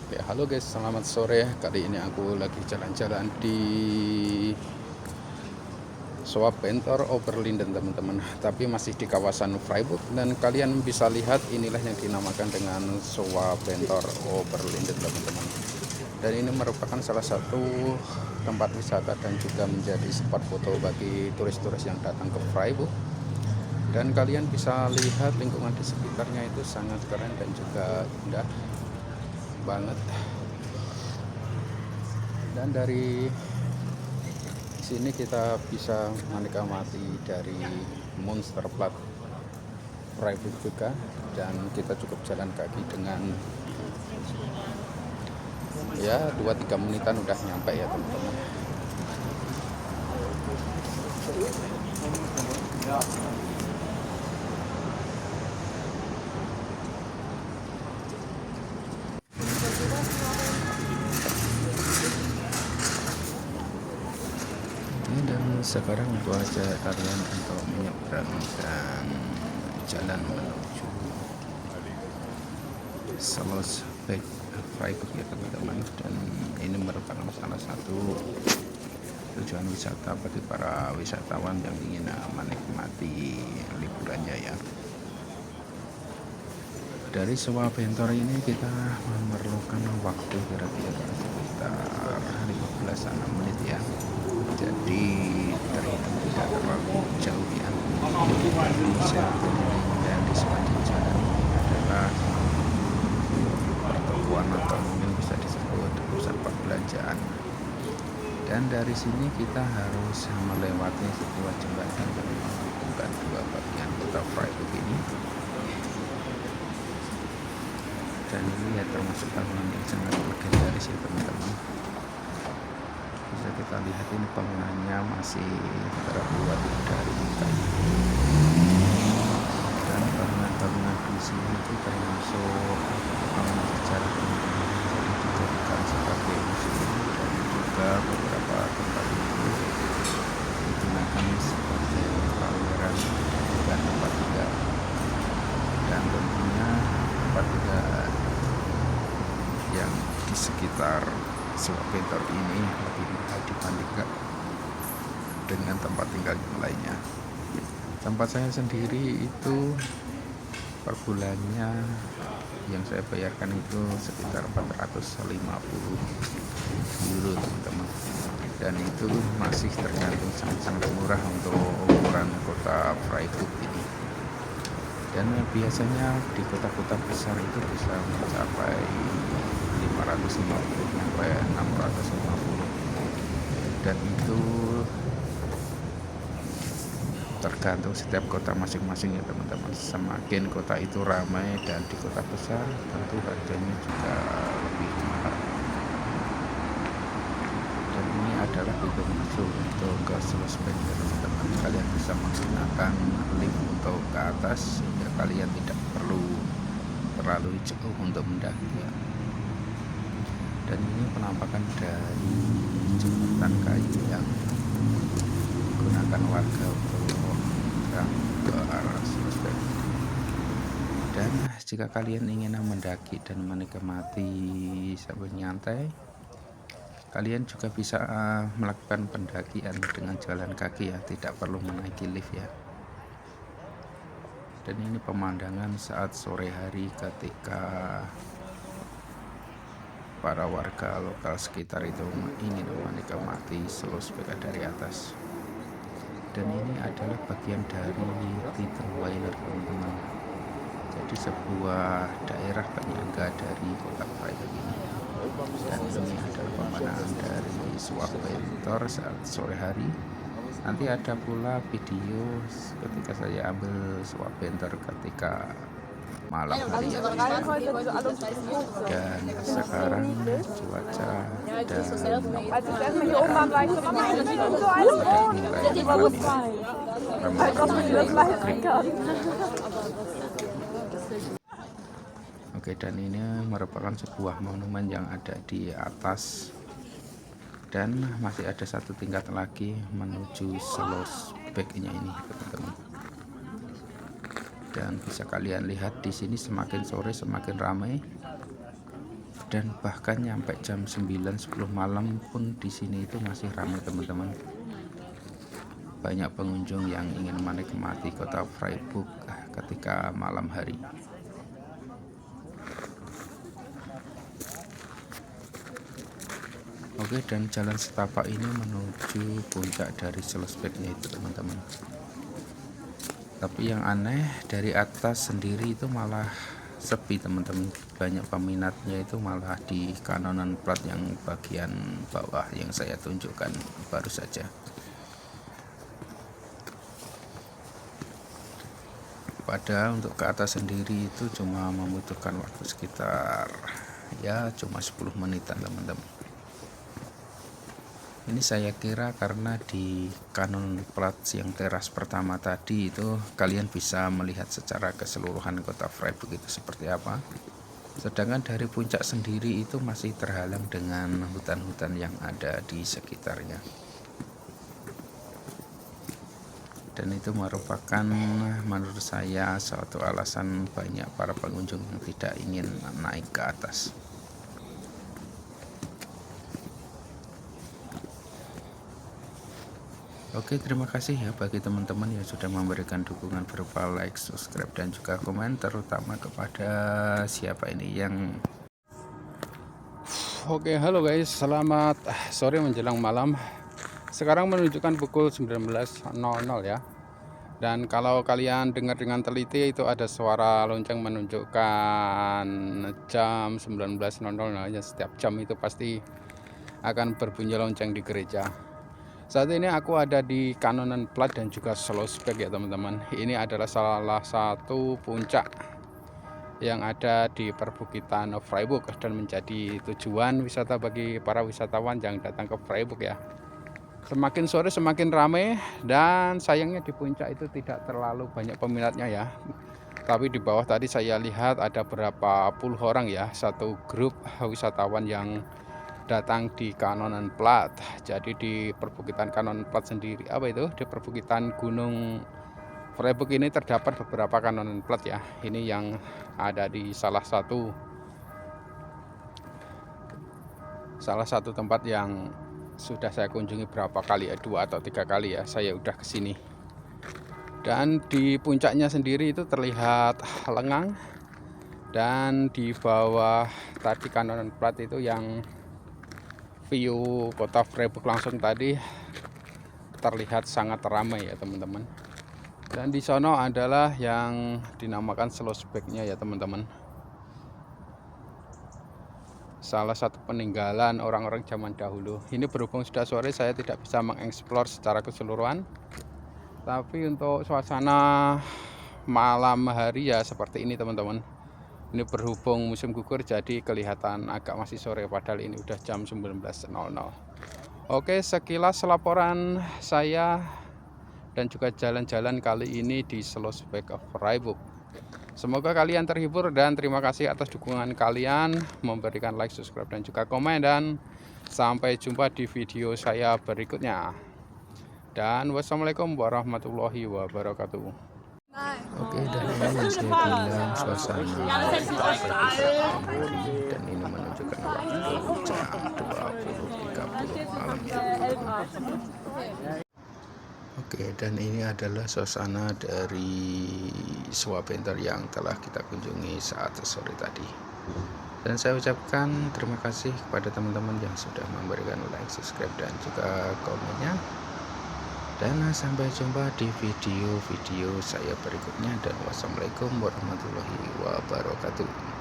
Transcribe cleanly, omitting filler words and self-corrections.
Ya, halo guys, selamat sore. Kali ini aku lagi jalan-jalan di Bentor Oberlinden teman-teman. Tapi masih di kawasan Freiburg dan kalian bisa lihat inilah yang dinamakan dengan Bentor Oberlinden teman-teman. Dan ini merupakan salah satu tempat wisata dan juga menjadi spot foto bagi turis-turis yang datang ke Freiburg. Dan kalian bisa lihat lingkungan di sekitarnya itu sangat keren dan juga indah banget. Dan dari sini kita bisa menikmati dari Monsterplatz Freiburg juga, dan kita cukup jalan kaki dengan ya 2-3 menitan udah nyampe ya teman-teman. Dan sekarang aku ajak kalian untuk menyeberangkan jalan menuju Schlossbeck Freiburg ya teman-teman. Dan ini merupakan salah satu tujuan wisata bagi para wisatawan yang ingin menikmati liburannya ya. Dari Bentor ini kita memerlukan waktu kira-kira sekitar 15 menit ya. Jadi terhitung tidak terlalu jauh ya. Bisa dan di sepanjang jalan ini adalah pertokoan atau mungkin bisa disebut pusat perbelanjaan. Dan dari sini kita harus melewati sebuah jembatan yang menghubungkan dua bagian kota Freiburg ini. Dan ini ya termasuk bangunan yang sangat legendaris ya teman-teman. Bisa kita lihat ini bangunannya masih terbuat dari kayu. Dan bangunan-bangunan di sini itu termasuk bangunan sejarah yang dijadikan sebagai museum, dan juga beberapa tempat itu digunakan sebagai pameran dan tempat tinggal. Dan tentunya tempat tinggal yang di sekitar Bentor ini lebih mahal dibandingkan dengan tempat tinggal yang lainnya. Tempat saya sendiri itu per bulannya yang saya bayarkan itu sekitar 450 euro teman-teman. Dan itu masih tergantung sangat-sangat murah untuk ukuran kota Freiburg ini. Dan biasanya di kota-kota besar itu bisa mencapai 550 sampai 650. Dan itu tergantung setiap kota masing-masing ya teman-teman. Semakin kota itu ramai dan di kota besar, tentu harganya juga lebih mahal. Dan ini adalah pintu masuk untuk ke Schlossbeck ya teman-teman. Kalian bisa menggunakan lift untuk ke atas sehingga kalian tidak perlu terlalu jauh untuk mendaki ya. Dan ini penampakan dari jembatan kayu yang digunakan warga untuk ke arah Schlossbeck. Dan jika kalian ingin mendaki dan menikmati sambil nyantai, kalian juga bisa melakukan pendakian dengan jalan kaki ya, tidak perlu menaiki lift ya. Dan ini pemandangan saat sore hari ketika para warga lokal sekitar itu ingin menikmati Schlossbeck dari atas. Dan ini adalah bagian dari Titanweiler teman-teman. Jadi sebuah daerah penyangga dari kota Freiburg ini. Dan ini adalah pemandangan dari Bentor saat sore hari. Nanti ada pula video ketika saya ambil Bentor ketika malam hari ya. Dan sekarang cuaca dan Oke, dan ini merupakan sebuah monumen yang ada di atas, dan masih ada satu tingkat lagi menuju Schlossbeck-nya ini teman-teman. Dan bisa kalian lihat di sini semakin sore semakin ramai. dan bahkan nyampe jam 9-10 malam pun di sini itu masih ramai teman-teman. Banyak pengunjung yang ingin menikmati kota Freiburg ketika malam hari. Oke, dan jalan setapak ini menuju puncak dari Schlossbergnya itu teman-teman. Tapi yang aneh, dari atas sendiri itu malah sepi teman-teman. Banyak peminatnya itu malah di Kanonenplatz yang bagian bawah yang saya tunjukkan baru saja. Padahal untuk ke atas sendiri itu cuma membutuhkan waktu sekitar cuma 10 menitan teman-teman. Ini saya kira karena di Kanonenplatz yang teras pertama tadi itu kalian bisa melihat secara keseluruhan kota Freiburg itu seperti apa. Sedangkan dari puncak sendiri itu masih terhalang dengan hutan-hutan yang ada di sekitarnya. Dan itu merupakan menurut saya suatu alasan banyak para pengunjung yang tidak ingin naik ke atas. Oke, terima kasih ya bagi teman-teman yang sudah memberikan dukungan berupa like, subscribe, dan juga komen, terutama kepada siapa ini yang... Oke, halo guys, selamat sore menjelang malam. Sekarang menunjukkan pukul 19.00 ya. Dan kalau kalian dengar dengan teliti itu ada suara lonceng menunjukkan jam 19.00 ya. Setiap jam itu pasti akan berbunyi lonceng di gereja. Saat ini aku ada di Kanonenplatz dan juga Schlossberg ya teman-teman. Ini adalah salah satu puncak yang ada di perbukitan Freiburg dan menjadi tujuan wisata bagi para wisatawan yang datang ke Freiburg ya. Semakin sore semakin ramai, dan sayangnya di puncak itu tidak terlalu banyak peminatnya ya. Tapi di bawah tadi saya lihat ada berapa puluh orang ya, satu grup wisatawan yang datang di Kanonenplatz. Jadi di perbukitan Kanonenplatz sendiri, di perbukitan Gunung Freiburg ini terdapat beberapa Kanonenplatz ya. Ini yang ada di salah satu tempat yang sudah saya kunjungi berapa kali ya, 2 atau 3 kali ya saya udah kesini. Dan di puncaknya sendiri itu terlihat lengang, dan di bawah tadi Kanonenplatz itu yang view kota Freiburg langsung tadi terlihat sangat ramai ya teman-teman. Dan di sono adalah yang dinamakan Schlossbergnya ya teman-teman. Salah satu peninggalan orang-orang zaman dahulu. Ini berhubung sudah sore, saya tidak bisa mengeksplor secara keseluruhan. Tapi untuk suasana malam hari ya seperti ini teman-teman. Ini berhubung musim gugur jadi kelihatan agak masih sore, padahal ini udah jam 19.00. Oke, sekilas laporan saya dan juga jalan-jalan kali ini di Schlossberg Freiburg. Semoga kalian terhibur, dan terima kasih atas dukungan kalian, memberikan like, subscribe, dan juga komen, dan sampai jumpa di video saya berikutnya. Dan wassalamualaikum warahmatullahi wabarakatuh. Oke, dan ini yang saya bilang suasana dan ini menunjukkan waktu jam 20.30 malam ya. Oke, dan ini adalah suasana dari Schwabenter yang telah kita kunjungi saat sore tadi. Dan saya ucapkan terima kasih kepada teman-teman yang sudah memberikan like, subscribe, dan juga komennya. Dan sampai jumpa di video-video saya berikutnya, dan wassalamualaikum warahmatullahi wabarakatuh.